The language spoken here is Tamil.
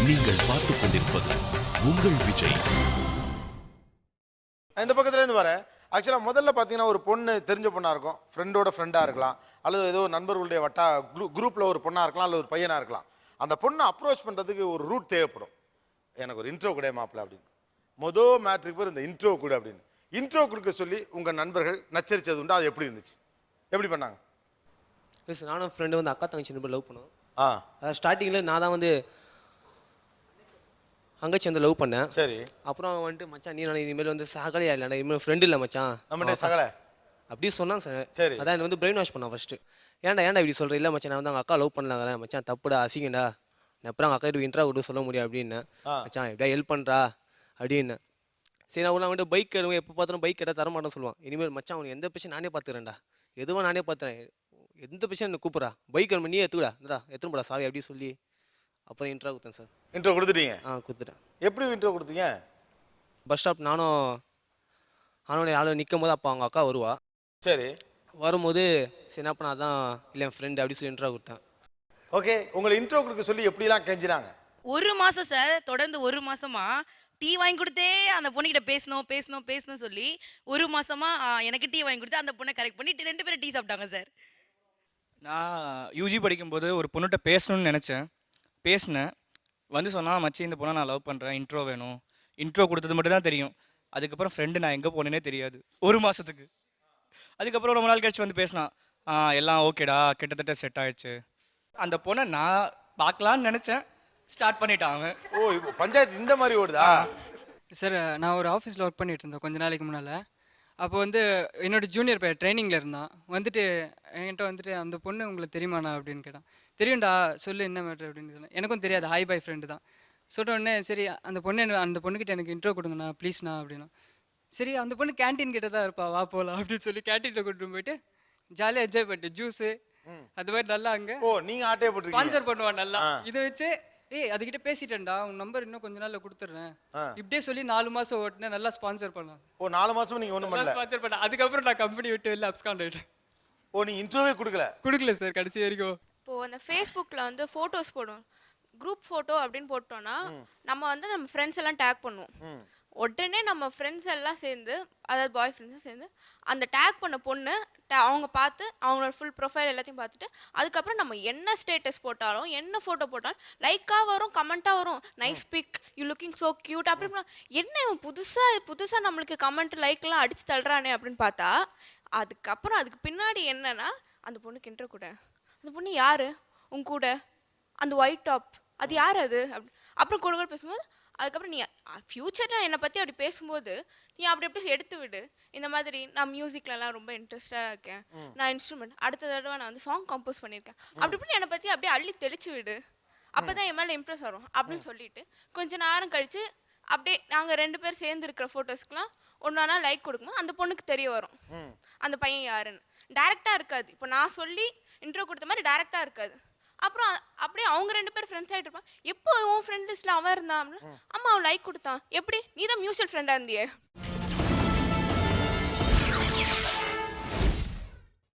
நீங்கள் பார்த்துக் கொண்டிருப்பது உங்கள் விஜய். இந்த பக்கத்துல இருந்து வரேன். ஆக்சுவலா முதல்ல பாத்தீங்கன்னா ஒரு பொண்ணு தெரிஞ்ச பொண்ணா இருக்கும், ஃப்ரெண்டோட ஃப்ரெண்டா இருக்கலாம், அல்லது ஏதோ நண்பர்களுடைய குரூப்ல ஒரு பொண்ணா இருக்கலாம், அல்லது ஒரு பையனா இருக்கலாம். அந்த பொண்ணை அப்ரோச் பண்றதுக்கு ஒரு ரூட் தேவைப்படும். எனக்கு ஒரு இன்ட்ரோ கூட மாப்பிள்ள அப்படின்னு. மொதல் மேட்ருக்கு பேர் இந்த இன்ட்ரோ கூட அப்படின்னு. இன்ட்ரோ கொடுக்க சொல்லி உங்க நண்பர்கள் நச்சரிச்சது உண்டு. அது எப்படி இருந்துச்சு? எப்படி பண்ணாங்க? நானும் ஃப்ரெண்டு வந்து அக்கா தங்கச்சி ரெண்டு லவ் பண்ணோம். அதான் ஸ்டார்டிங்கில் நான் தான் வந்து அங்கச்சி வந்து லவ் பண்ணேன். சரி. அப்புறம் வந்துட்டு மச்சான் நீ நான் இனிமேல் வந்து சகலையா இல்லைடா, இனிமேல் ஃப்ரெண்டு இல்லை மச்சான் நம்மகிட்ட சகல அப்படி சொன்னான் சார். சரி. அதான் என்ன வந்து பிரெயின் வாஷ் பண்ணான் ஃபர்ஸ்ட்டு. ஏன்டா இல்லைஇப்படி சொல்கிறேன்? இல்லை மச்சான் நான் வந்து அவங்க அக்கா லவ் பண்ணலாங்கிறேன் மச்சான், தப்புடா அசிங்கண்டா, நான் அப்புறம் அவங்க அக்கா கிட்ட இன்ட்ரா கொடுத்து சொல்ல முடியும் அப்படின்னு. மச்சான் எப்படியா ஹெல்ப் பண்ணுறா அப்படின்னு. சரி நான் வந்துட்டு பைக் எடுவேன், எப்போ பார்த்தாலும் பைக் கேட்டால் தரமாட்டேன்னு சொல்லுவான். இனிமேல் மச்சான் அவனுக்கு எந்த பிரச்சனை நானே பார்த்துக்கிறேன்டா, எதுவும் நானே பார்த்துறேன், எந்த பிரச்சனை என்ன கூப்பிட்றா, பைக் எடுமா நீ எடுத்துக்கடா இந்தடா எத்தனை போடா சாவி அப்படி சொல்லி அப்புறம் இன்ட்ரா கொடுத்தேன் சார். இன்ட்ரோ கொடுத்துட்டீங்க? கொடுத்துட்டேன். எப்படி இன்ட்ரோ கொடுத்தீங்க? பஸ் ஸ்டாப் நானும் ஆளு நிற்கும் போது அப்போ அவங்க அக்கா வருவா. சரி. வரும்போது சரி என்ன பண்ண அதான் இல்லை என் ஃப்ரெண்டு அப்படி சொல்லி இன்ட்ரா கொடுத்தேன். ஓகே, உங்களை இன்ட்ரோ கொடுக்க சொல்லி எப்படிலாம் கெஞ்சினாங்க? ஒரு மாசம் சார், தொடர்ந்து ஒரு மாசமா டீ வாங்கி கொடுத்தே அந்த பொண்ணுகிட்ட பேசணும் சொல்லி ஒரு மாசமா எனக்கு டீ வாங்கி கொடுத்து அந்த பொண்ணை கரெக்ட் பண்ணி ரெண்டு பேரும் டீ சாப்பிட்டாங்க சார். நான் யூஜி படிக்கும்போது ஒரு பொண்ணுகிட்ட பேசணும்னு நினச்சேன், பேசினேன். வந்து சொன்னால் மச்சி இந்த பொண்ணை நான் லவ் பண்ணுறேன், இன்ட்ரோ வேணும். இன்ட்ரோ கொடுத்தது மட்டும் தான் தெரியும். அதுக்கப்புறம் ஃப்ரெண்டு நான் எங்கே போனேனே தெரியாது ஒரு மாதத்துக்கு. அதுக்கப்புறம் ரொம்ப நாள் கழிச்சு வந்து பேசினான், எல்லாம் ஓகேடா கிட்டத்தட்ட செட் ஆயிடுச்சு. அந்த பொண்ணை நான் பார்க்கலான்னு நினச்சேன், ஸ்டார்ட் பண்ணிட்டாங்க. ஓ, பஞ்சாயத்து இந்த மாதிரி ஓடுதா? சார் நான் ஒரு ஆஃபீஸில் ஒர்க் பண்ணிட்டு இருந்தேன் கொஞ்ச நாளைக்கு முன்னால். அப்போ வந்து என்னோட ஜூனியர் பையன் ட்ரைனிங்கில் இருந்தான். வந்துட்டு என்கிட்ட வந்துட்டு அந்த பொண்ணு உங்களுக்கு தெரியுமாண்ணா அப்படின்னு கேட்டான். தெரியும்டா சொல்லு என்ன மேட்ரு அப்படின்னு சொன்னேன். எனக்கும் தெரியாது, ஹாய் பாய் ஃப்ரெண்டு தான். சொல்லிட்ட உடனே சரி அந்த பொண்ணுக்கிட்ட எனக்கு இன்ட்ரோ கொடுங்கண்ணா ப்ளீஸ்ண்ணா அப்படின்னா. சரி அந்த பொண்ணு கேன்டீன் கிட்ட தான் இருப்பா, வா போகலாம் அப்படின்னு சொல்லி கேன்டீனில் கூட்டிட்டு போயிட்டு ஜாலியாக என்ஜாய் பண்ணிட்டு ஜூஸு அது மாதிரி நல்லா அங்கே ஓ நீங்க ஆட்டையை போட்டு ஸ்பான்சர் பண்ணுவான் நல்லா. இதை வச்சு அதுகிட்ட பேசிட்டேன்டா உன் நம்பர் இன்னும் கொஞ்ச நாள்ல கொடுத்துட்றேன் இப்படியே சொல்லி 4 மாசம் ஓட்டுனேன், நல்லா ஸ்பான்சர் பண்ணான். ஓ 4 மாசம் நீங்க ஒண்ணும் பண்ணல? ஸ்பான்சர் பண்ண. அதுக்கப்புறம் நான் கம்பெனி விட்டு வெளில அப்ஸ்காண்ட் ஆயிட்டேன். ஓ நீங்க இன்ட்ரோவே கொடுக்கல சார் கடைசி வரைக்கும். இப்போ அந்த ஃபேஸ்புக்கில் வந்து ஃபோட்டோஸ் போடுவோம், குரூப் ஃபோட்டோ அப்படின்னு போட்டோன்னா நம்ம வந்து நம்ம ஃப்ரெண்ட்ஸ் எல்லாம் டேக் பண்ணுவோம். உடனே நம்ம ஃப்ரெண்ட்ஸ் எல்லாம் சேர்ந்து, அதாவது பாய் ஃப்ரெண்ட்ஸும் சேர்ந்து அந்த டேக் பண்ண பொண்ணு அவங்க பார்த்து அவங்களோட ஃபுல் ப்ரொஃபைல் எல்லாத்தையும் பார்த்துட்டு அதுக்கப்புறம் நம்ம என்ன ஸ்டேட்டஸ் போட்டாலும் என்ன ஃபோட்டோ போட்டாலும் லைக்காக வரும், கமெண்ட்டாக வரும், nice pic, you looking so cute அப்படின்னு. என்ன இவன் புதுசாக நம்மளுக்கு கமெண்ட் லைக்லாம் அடித்து தள்ளுறானே அப்படின்னு பார்த்தா அதுக்கப்புறம் அதுக்கு பின்னாடி என்னன்னா அந்த பொண்ணுக்கு இன்ட்ரோ கூட, அந்த பொண்ணு யார் உங்க கூட, அந்த ஒயிட் டாப் அது யார் அது அப்புறம் கூட பேசும்போது அதுக்கப்புறம் நீ ஃப்யூச்சரில் என்னை பற்றி அப்படி பேசும்போது நீ அப்படி எடுத்து விடு. இந்த மாதிரி நான் மியூசிக்லலாம் ரொம்ப இன்ட்ரெஸ்டாக இருக்கேன், நான் இன்ஸ்ட்ருமெண்ட் அடுத்த தடவை நான் வந்து சாங் கம்போஸ் பண்ணியிருக்கேன் அப்படி என்னை பற்றி அப்படியே அள்ளி தெளிச்சு விடு, அப்போ தான் என் மேலே இம்ப்ரெஸ் வரும் அப்படின்னு சொல்லிட்டு கொஞ்சம் நேரம் கழித்து அப்படியே நாங்கள் 2 பேர் சேர்ந்து இருக்கிற ஃபோட்டோஸ்க்குலாம் ஒன்றா லைக் கொடுக்கும்போது அந்த பொண்ணுக்கு தெரிய வரும் அந்த பையன் யாருன்னு. டேரெக்டாக இருக்காது, இப்போ நான் சொல்லி இன்ட்ரோ கொடுத்த மாதிரி டேரெக்டாக இருக்காது. அப்புறம் அப்படியே அவங்க 2 பேர் ஃப்ரெண்ட்ஸ் ஆகிட்டு இருப்பான். எப்போ உன் ஃப்ரெண்ட் லிஸ்ட்டில் அவன் இருந்தான், அம்மா அவன் லைக் கொடுத்தான், எப்படி நீ தான் மியூச்சுவல் ஃப்ரெண்டாக இருந்தியே.